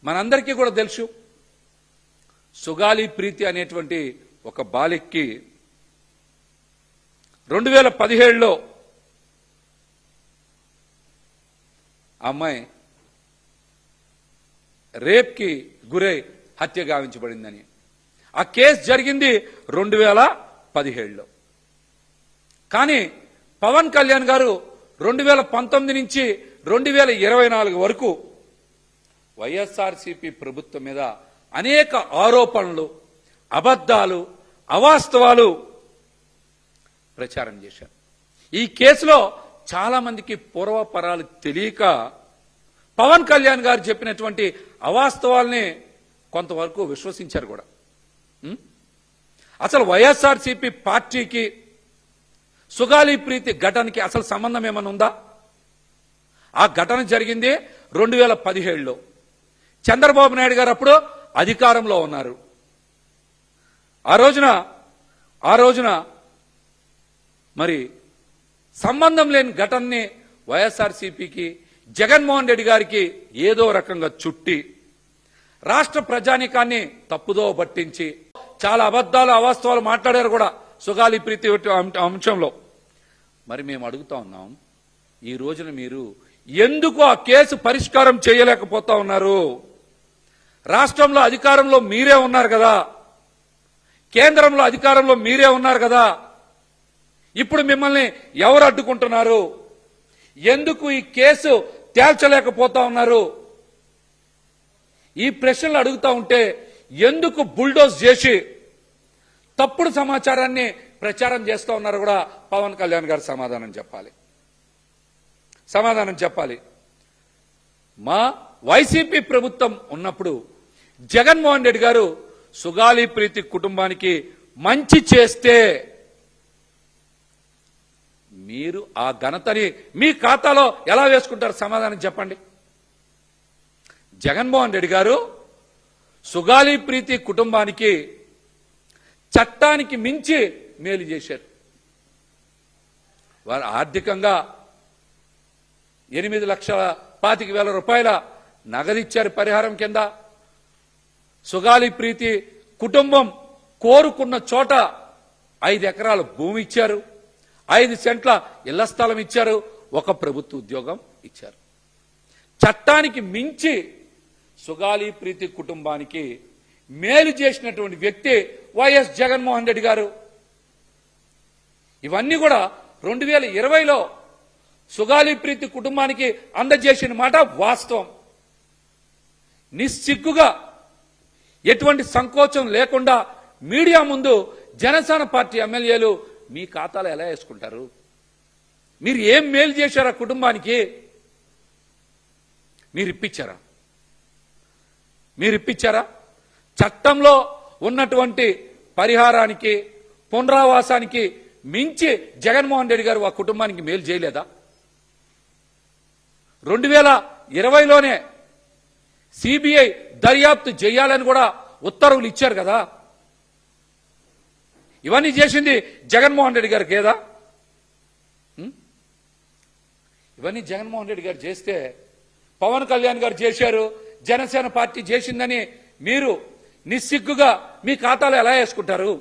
మనందరికీ కూడా తెలుసు, సుగాలి ప్రీతి అనేటువంటి ఒక బాలికకి 2017లో అమ్మాయి రేప్కి గురై హత్య గావించబడిందని. ఆ కేసు జరిగింది 2017లో. కానీ పవన్ కళ్యాణ్ గారు 2019 నుంచి 2024 వరకు వైఎస్ఆర్సీపీ ప్రభుత్వం మీద అనేక ఆరోపణలు, అబద్ధాలు, అవాస్తవాలు ప్రచారం చేశారు. ఈ కేసులో చాలా మందికి పూర్వపరాలు తెలియక పవన్ కళ్యాణ్ గారు చెప్పినటువంటి అవాస్తవాల్ని కొంతవరకు విశ్వసించారు కూడా. అసలు వైఎస్ఆర్సీపీ పార్టీకి సుగాలి ప్రీతి ఘటనకి అసలు సంబంధం ఏమైనా ఉందా? ఆ ఘటన జరిగింది 2017లో. చంద్రబాబు నాయుడు గారు అప్పుడు అధికారంలో ఉన్నారు. ఆ రోజున మరి సంబంధం లేని ఘటనని వైఎస్ఆర్సీపీకి, జగన్మోహన్ రెడ్డి గారికి ఏదో రకంగా చుట్టి రాష్ట్ర ప్రజానీకాన్ని తప్పుదో పట్టించి చాలా అబద్ధాలు, అవాస్తవాలు మాట్లాడారు కూడా సుగాలి ప్రీతి అంశంలో. మరి మేము అడుగుతా ఉన్నాం, ఈ రోజున మీరు ఎందుకు ఆ కేసు పరిష్కారం చేయలేకపోతా ఉన్నారు? రాష్ట్రంలో అధికారంలో మీరే ఉన్నారు కదా, కేంద్రంలో అధికారంలో మీరే ఉన్నారు కదా, ఇప్పుడు మిమ్మల్ని ఎవరు అడ్డుకుంటున్నారు? ఎందుకు ఈ కేసు తేల్చలేకపోతా ఉన్నారు? ఈ ప్రశ్నలు అడుగుతా ఉంటే ఎందుకు బుల్డోజ్ చేసి తప్పుడు సమాచారాన్ని ప్రచారం చేస్తూ ఉన్నారు కూడా పవన్ కళ్యాణ్ గారు సమాధానం చెప్పాలి. మా వైసీపీ ప్రభుత్వం ఉన్నప్పుడు జగన్మోహన్ రెడ్డి గారు సుగాలి ప్రీతి కుటుంబానికి మంచి చేస్తే మీరు ఆ ఘనతని మీ ఖాతాలో ఎలా వేసుకుంటారు? సమాధానం చెప్పండి. జగన్మోహన్ రెడ్డి గారు సుగాలి ప్రీతి కుటుంబానికి చట్టానికి మించి మేలు చేశారు. వారు ఆర్థికంగా 8,25,000 రూపాయల నగదిచ్చారు పరిహారం కింద. సుగాలి ప్రీతి కుటుంబం కోరుకున్న చోట 5 ఎకరాల భూమి ఇచ్చారు, 5 సెంట్ల ఇళ్ల స్థలం ఇచ్చారు, ఒక ప్రభుత్వ ఉద్యోగం ఇచ్చారు. చట్టానికి మించి సుగాలి ప్రీతి కుటుంబానికి మేలు చేసినటువంటి వ్యక్తి వైఎస్ జగన్మోహన్ రెడ్డి గారు. ఇవన్నీ కూడా 2020లో సుగాలి ప్రీతి కుటుంబానికి అందజేసిన మాట వాస్తవం. నిస్సిగ్గుగా, ఎటువంటి సంకోచం లేకుండా మీడియా ముందు జనసేన పార్టీ ఎమ్మెల్యేలు మీ ఖాతాలో ఎలా వేసుకుంటారు? మీరు ఏం మేలు చేశారా కుటుంబానికి? మీరు ఇప్పించారా? చట్టంలో ఉన్నటువంటి పరిహారానికి, పునరావాసానికి మించి జగన్మోహన్ రెడ్డి గారు ఆ కుటుంబానికి మేలు చేయలేదా? 2020లోనే సిబిఐ దర్యాప్తు చేయాలని కూడా ఉత్తర్వులు ఇచ్చారు కదా. ఇవన్నీ చేసింది జగన్మోహన్ రెడ్డి గారికి ఏదా? ఇవన్నీ జగన్మోహన్ రెడ్డి గారు చేస్తే పవన్ కళ్యాణ్ గారు చేశారు, జనసేన పార్టీ చేసిందని మీరు నిస్సిగ్గుగా మీ ఖాతాలో ఎలా వేసుకుంటారు?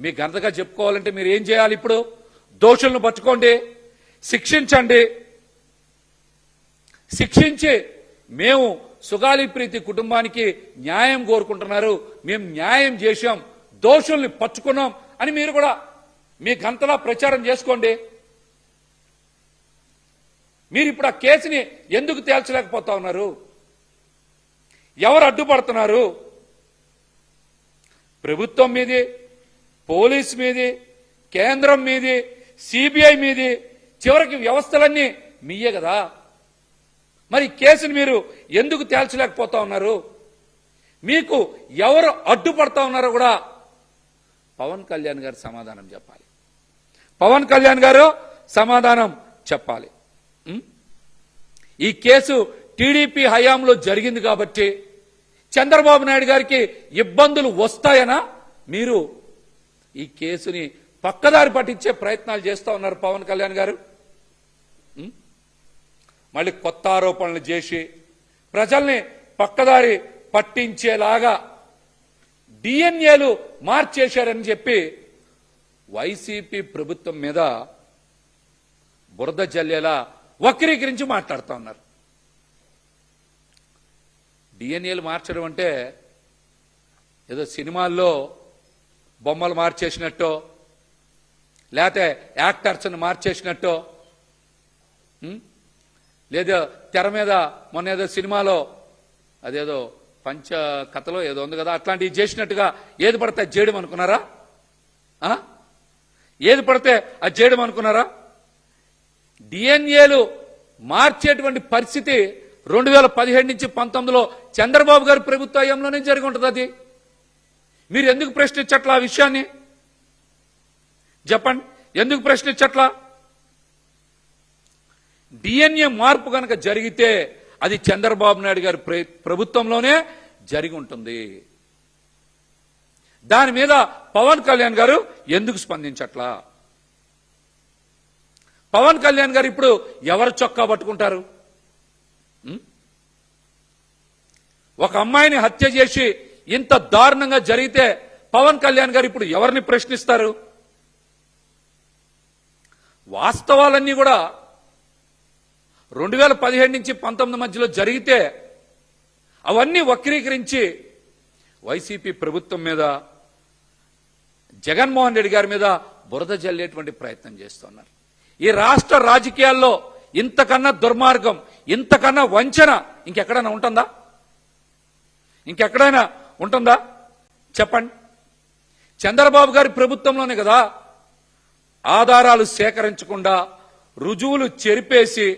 మీ ఘనతగా చెప్పుకోవాలంటే మీరు ఏం చేయాలి? ఇప్పుడు దోషులను పట్టుకోండి, శిక్షించి మేము సుగాలి ప్రీతి కుటుంబానికి న్యాయం కోరుకుంటున్నారు, మేము న్యాయం చేశాం, దోషుల్ని పట్టుకున్నాం అని మీరు కూడా మీ గంతలా ప్రచారం చేసుకోండి. మీరు ఇప్పుడు ఆ కేసుని ఎందుకు తేల్చలేకపోతా ఉన్నారు? ఎవరు అడ్డుపడుతున్నారు? ప్రభుత్వం మీది, పోలీస్ మీది, కేంద్రం మీది, సిబిఐ మీది, చివరికి వ్యవస్థలన్నీ మీయే కదా. మరి కేసుని మీరు ఎందుకు తేల్చలేకపోతా ఉన్నారు? మీకు ఎవరు అడ్డుపడతా ఉన్నారో కూడా పవన్ కళ్యాణ్ గారు సమాధానం చెప్పాలి. ఈ కేసు టీడీపీ హయాంలో జరిగింది కాబట్టి చంద్రబాబు నాయుడు గారికి ఇబ్బందులు వస్తాయనా మీరు ఈ కేసుని పక్కదారి పట్టించే ప్రయత్నాలు చేస్తూ ఉన్నారు పవన్ కళ్యాణ్ గారు? మళ్ళీ కొత్త ఆరోపణలు చేసి ప్రజల్ని పక్కదారి పట్టించేలాగా డిఎన్ఏలు మార్చేశారని చెప్పి వైసీపీ ప్రభుత్వం మీద బురద జల్లేలా వక్రీకరించి మాట్లాడుతూ ఉన్నారు. డిఎన్ఏలు మార్చడం అంటే ఏదో సినిమాల్లో బొమ్మలు మార్చేసినట్టో లేకపోతే యాక్టర్స్ని మార్చేసినట్టో లేదా తెర మీద మొన్న ఏదో సినిమాలో అదేదో పంచ కథలో ఏదో ఉంది కదా అట్లాంటివి చేసినట్టుగా ఏది పడితే అది చేయడం అనుకున్నారా? ఏది పడితే అది చేయడం అనుకున్నారా? డిఎన్ఏలు మార్చేటువంటి పరిస్థితి 2017 నుంచి 19లో చంద్రబాబు గారి ప్రభుత్వ హయాంలోనే జరిగి ఉంటుంది. అది మీరు ఎందుకు ప్రశ్నించట్లా? ఆ విషయాన్ని చెప్పండి, ఎందుకు ప్రశ్నించట్లా? డిఎన్ఏ మార్పు కనుక జరిగితే అది చంద్రబాబు నాయుడు గారి ప్రభుత్వంలోనే జరిగి ఉంటుంది. దాని మీద పవన్ కళ్యాణ్ గారు ఎందుకు స్పందించట్లా? పవన్ కళ్యాణ్ గారు ఇప్పుడు ఎవరు చొక్కా పట్టుకుంటారు? ఒక అమ్మాయిని హత్య చేసి ఇంత దారుణంగా జరిగితే పవన్ కళ్యాణ్ గారు ఇప్పుడు ఎవరిని ప్రశ్నిస్తారు? వాస్తవాలన్నీ కూడా 2017 నుంచి 19 మధ్యలో జరిగితే అవన్నీ వక్రీకరించి వైసీపీ ప్రభుత్వం మీద జగన్మోహన్ రెడ్డి గారి మీద బురద జల్లేటువంటి ప్రయత్నం చేస్తున్నారు. ఈ రాష్ట్ర రాజకీయాల్లో ఇంతకన్నా దుర్మార్గం, ఇంతకన్నా వంచన ఇంకెక్కడైనా ఉంటుందా? ఇంకెక్కడైనా ఉంటుందా చెప్పండి. చంద్రబాబు గారి ప్రభుత్వంలోనే కదా ఆధారాలు సేకరించకుండా రుజువులు చెరిపేసి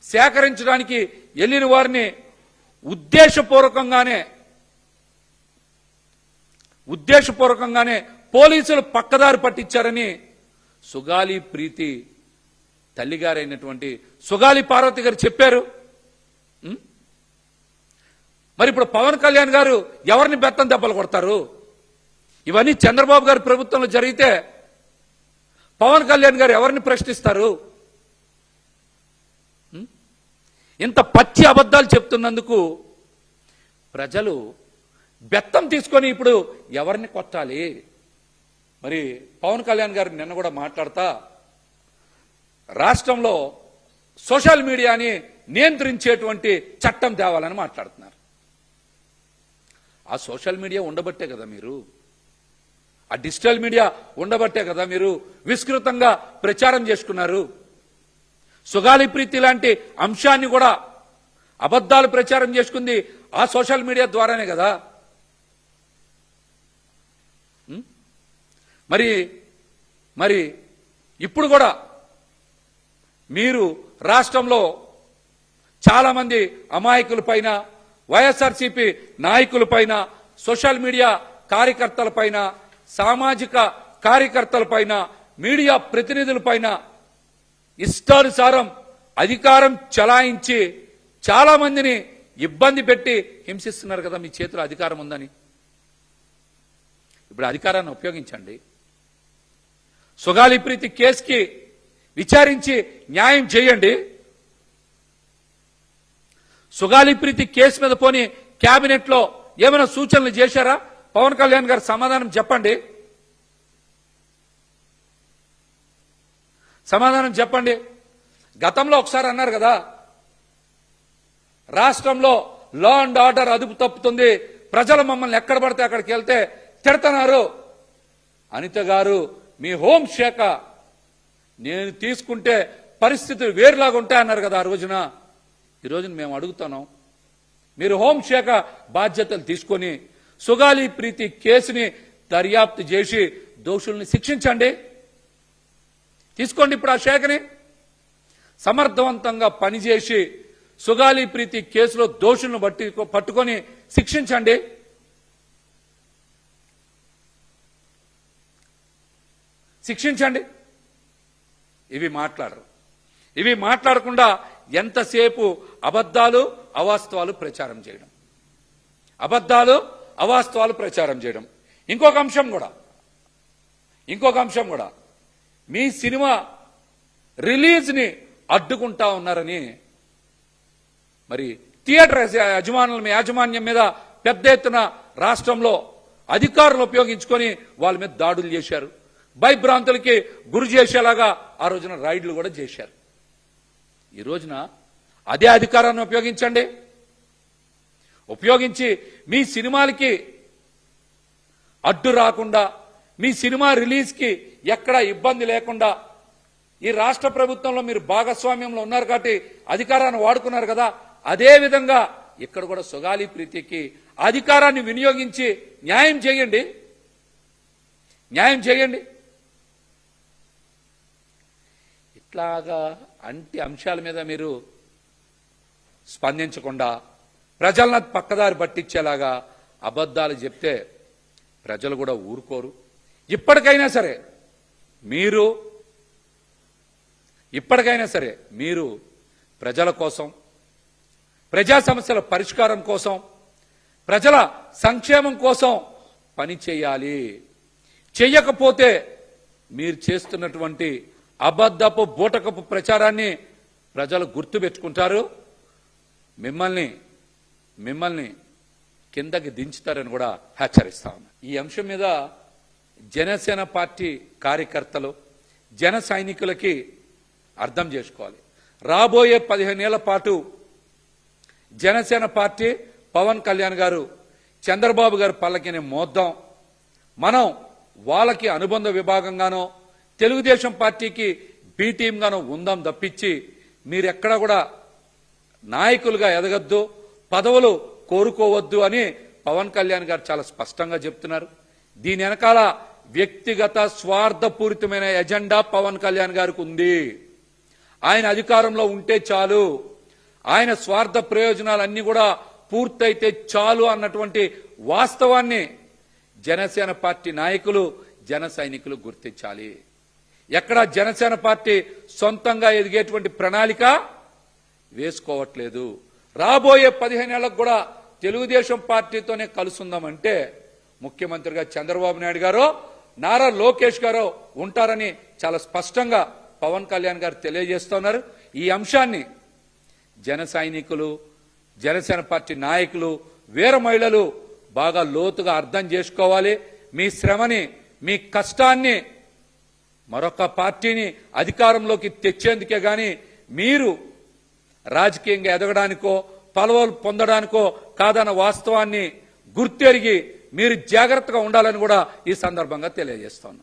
సేకరించడానికి వెళ్ళిన వారిని ఉద్దేశపూర్వకంగానే పోలీసులు పక్కదారి పట్టించారని సుగాలి ప్రీతి తల్లిగారైనటువంటి సుగాలి పార్వతి గారు చెప్పారు. మరి ఇప్పుడు పవన్ కళ్యాణ్ గారు ఎవరిని బెత్తం దెబ్బలు కొడతారు? ఇవన్నీ చంద్రబాబు గారి ప్రభుత్వంలో జరిగితే పవన్ కళ్యాణ్ గారు ఎవరిని ప్రశ్నిస్తారు? ఇంత పచ్చి అబద్ధాలు చెప్తున్నందుకు ప్రజలు బెత్తం తీసుకొని ఇప్పుడు ఎవరిని కొట్టాలి? మరి పవన్ కళ్యాణ్ గారు నిన్న కూడా మాట్లాడతా రాష్ట్రంలో సోషల్ మీడియాని నియంత్రించేటువంటి చట్టం తేవాలని మాట్లాడుతున్నారు. ఆ సోషల్ మీడియా ఉండబట్టే కదా మీరు, ఆ డిజిటల్ మీడియా ఉండబట్టే కదా మీరు విస్తృతంగా ప్రచారం చేసుకున్నారు. సుగాలి ప్రీతి లాంటి అంశాన్ని కూడా అబద్ధాలు ప్రచారం చేసుకుంది ఆ సోషల్ మీడియా ద్వారానే కదా. మరి ఇప్పుడు కూడా మీరు రాష్ట్రంలో చాలా మంది అమాయకులపైన, వైఎస్ఆర్సీపీ నాయకులపైన, సోషల్ మీడియా కార్యకర్తలపైన, సామాజిక కార్యకర్తలపైన, మీడియా ప్రతినిధులపైన ఇష్టానుసారం అధికారం చలాయించి చాలా మందిని ఇబ్బంది పెట్టి హింసిస్తున్నారు కదా. మీ చేతిలో అధికారం ఉందని ఇప్పుడు అధికారాన్ని ఉపయోగించండి. సుగాలి ప్రీతి కేసుకి విచారించి న్యాయం చేయండి. సుగాలి ప్రీతి కేసు మీద పోని కేబినెట్ లో ఏమైనా సూచనలు చేశారా? పవన్ కళ్యాణ్ గారు సమాధానం చెప్పండి. సమాధానం చెప్పండి. గతంలో ఒకసారి అన్నారు కదా, రాష్ట్రంలో లా అండ్ ఆర్డర్ అదుపు తప్పుతుంది, ప్రజలు మమ్మల్ని ఎక్కడ పడితే అక్కడికి వెళ్తే తిడుతున్నారు. అనిత గారు మీ హోంశాఖ నేను తీసుకుంటే పరిస్థితులు వేరులాగా ఉంటాయన్నారు కదా ఆ రోజున. ఈ రోజున మేము అడుగుతున్నాం, మీరు హోంశాఖ బాధ్యతలు తీసుకొని సుగాలి ప్రీతి కేసుని దర్యాప్తు చేసి దోషుల్ని శిక్షించండి. తీసుకోండి ఇప్పుడు ఆ శాఖని సమర్థవంతంగా పనిచేసి సుగాలి ప్రీతి కేసులో దోషులను పట్టుకొని శిక్షించండి. శిక్షించండి. ఇవి మాట్లాడరు. ఇవి మాట్లాడకుండా ఎంతసేపు అబద్ధాలు అవాస్తవాలు ప్రచారం చేయడం, అబద్ధాలు అవాస్తవాలు ప్రచారం చేయడం. ఇంకొక అంశం కూడా మీ సినిమా రిలీజ్ ని అడ్డుకుంటా ఉన్నారని మరి థియేటర్ యాజమాన్యం మీద పెద్ద ఎత్తున రాష్ట్రంలో అధికారులు ఉపయోగించుకొని వాళ్ళ మీద దాడులు చేశారు. భయభ్రాంతులకి గురి చేసేలాగా ఆ రోజున రైడ్లు కూడా చేశారు. ఈ రోజున అదే అధికారాన్ని ఉపయోగించి మీ సినిమాలకి అడ్డు రాకుండా, మీ సినిమా రిలీజ్కి ఎక్కడ ఇబ్బంది లేకుండా, ఈ రాష్ట్ర ప్రభుత్వంలో మీరు భాగస్వామ్యంలో ఉన్నారు కాబట్టి అధికారాన్ని వాడుకున్నారు కదా, అదే విధంగా ఇక్కడ కూడా సుగాలి ప్రీతికి అధికారాన్ని వినియోగించి న్యాయం చేయండి. ఇట్లాగా అంటి అంశాల మీద మీరు స్పందించకుండా ప్రజలను పక్కదారి పట్టించేలాగా అబద్ధాలు చెప్తే ప్రజలు కూడా ఊరుకోరు. ఇప్పటికైనా సరే మీరు ప్రజల కోసం, ప్రజా సమస్యల పరిష్కారం కోసం, ప్రజల సంక్షేమం కోసం పని చేయాలి. చెయ్యకపోతే మీరు చేస్తున్నటువంటి అబద్ధపు బూటకపు ప్రచారాన్ని ప్రజలు గుర్తుపెట్టుకుంటారు, మిమ్మల్ని కిందకి దించుతారని కూడా హెచ్చరిస్తా ఉన్నా. ఈ అంశం మీద జనసేన పార్టీ కార్యకర్తలు, జన సైనికులకి అర్థం చేసుకోవాలి. రాబోయే 15 ఏళ్ల పాటు జనసేన పార్టీ, పవన్ కళ్యాణ్ గారు, చంద్రబాబు గారు పల్లకిని మోద్దాం. మనం వాళ్ళకి అనుబంధ విభాగంగానో, తెలుగుదేశం పార్టీకి బి టీంగానో ఉందాం తప్పించి మీరెక్కడ కూడా నాయకులుగా ఎదగద్దు, పదవులు కోరుకోవద్దు అని పవన్ కళ్యాణ్ గారు చాలా స్పష్టంగా చెప్తున్నారు. దీని వెనకాల వ్యక్తిగత స్వార్థపూరితమైన ఎజెండా పవన్ కళ్యాణ్ గారికి ఉంది. ఆయన అధికారంలో ఉంటే చాలు, ఆయన స్వార్థ ప్రయోజనాలన్నీ కూడా పూర్తయితే చాలు అన్నటువంటి వాస్తవాన్ని జనసేన పార్టీ నాయకులు, జన సైనికులు గుర్తించాలి. ఎక్కడ జనసేన పార్టీ సొంతంగా ఎదిగేటువంటి ప్రణాళిక వేసుకోవట్లేదు. రాబోయే 15 ఏళ్లకు కూడా తెలుగుదేశం పార్టీతోనే కలుసుందామంటే ముఖ్యమంత్రిగా చంద్రబాబు నాయుడు గారో, నారా లోకేష్ గారో ఉంటారని చాలా స్పష్టంగా పవన్ కళ్యాణ్ గారు తెలియజేస్తున్నారు. ఈ అంశాన్ని జన సైనికులు, జనసేన పార్టీ నాయకులు, వీర మహిళలు బాగా లోతుగా అర్థం చేసుకోవాలి. మీ శ్రమని, మీ కష్టాన్ని మరొక పార్టీని అధికారంలోకి తెచ్చేందుకే గాని మీరు రాజకీయంగా ఎదగడానికో, పదవులు పొందడానికో కాదన్న వాస్తవాన్ని గుర్తెరిగి మీరు జాగ్రత్తగా ఉండాలని కూడా ఈ సందర్భంగా తెలియజేస్తాను.